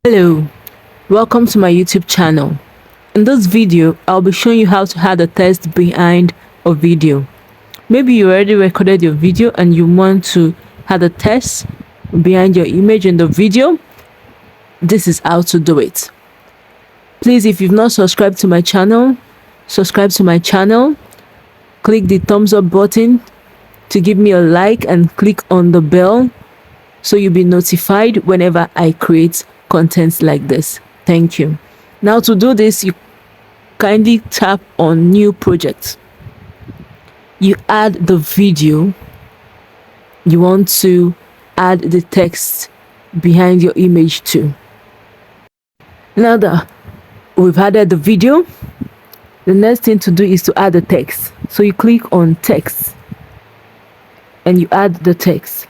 Hello, welcome to my YouTube channel. In this video, I'll be showing you how to add a text behind a video. Maybe you already recorded your video and you want to add a text behind your image in the video. This is how to do it. Please, if you've not subscribed to my channel, subscribe to my channel. Click the thumbs up button to give me a like and click on the bell so you'll be notified whenever I create contents like this. Thank you. Now to do this, you kindly tap on new project. You add the video. You want to add the text behind your image too. Now that we've added the video, the next thing to do is to add the text. So you click on text and you add the text.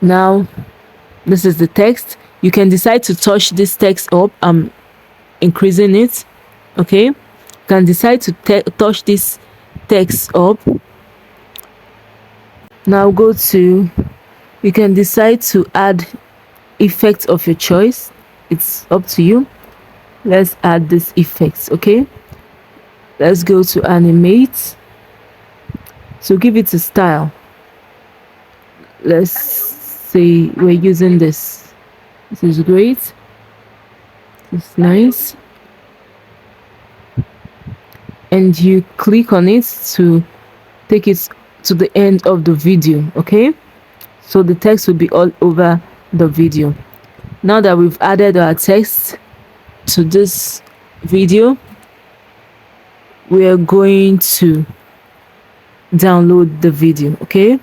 Now this is the text. You can decide to touch this text up. I'm increasing it. Okay, you can decide to touch this text up. Now you can decide to add effects of your choice. It's up to you. Let's add this effects. Okay, let's go to animate. So give it a style. Let's say we're using this. This is great. It's nice. And you click on it to take it to the end of the video. Okay, so the text will be all over the video. Now that we've added our text to this video, we are going to download the video. Okay,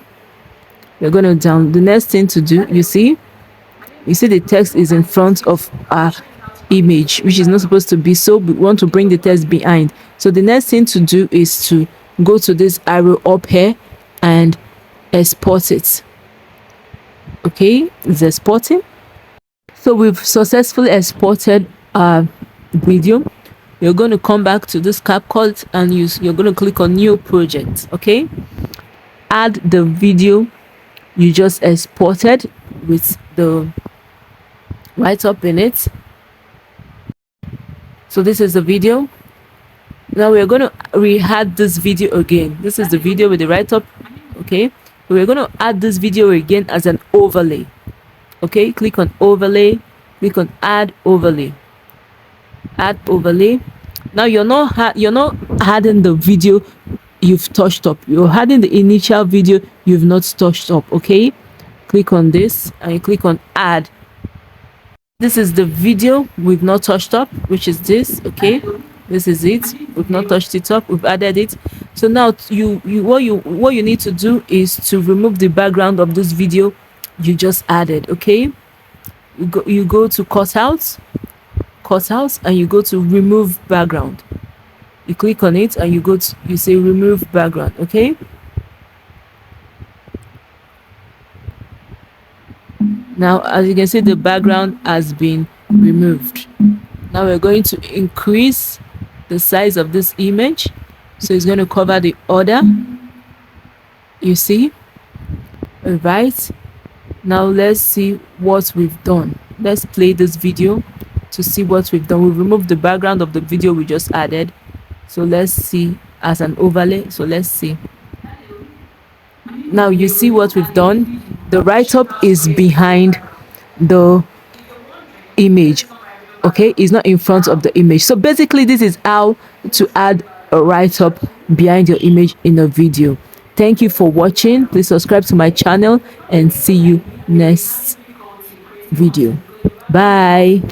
we're going to download. The next thing to do, you see the text is in front of our image, which is not supposed to be, so we want to bring the text behind. So the next thing to do is to go to this arrow up here and export it. Okay, it's exporting. So we've successfully exported our video. You're going to come back to this CapCut and you're going to click on new project. Okay, add the video you just exported with the write-up in it. So this is the video. Now we're going to re-add this video again. This is the video with the write-up. Okay, we're going to add this video again as an overlay. Okay, click on overlay, click on add overlay, add overlay. Now you're not adding the video you've touched up. You're adding the initial video you've not touched up. Okay, click on this and you click on add. This is the video we've not touched up, which is this. Okay, this is it. We've not touched it up, we've added it. So now what you need to do is to remove the background of this video you just added. Okay, you go to cutout, and you go to remove background. You click on it and you say remove background. Okay, now as you can see, the background has been removed. Now we're going to increase the size of this image, so it's going to cover the order. You see, all right. Now let's see what we've done. Let's play this video to see what we've done. We've removed the background of the video we just added. So let's see as an overlay. So let's see. Now you see what we've done. The write-up is behind the image. Okay, it's not in front of the image. So basically this is how to add a write-up behind your image in a video. Thank you for watching. Please subscribe to my channel and see you next video. Bye.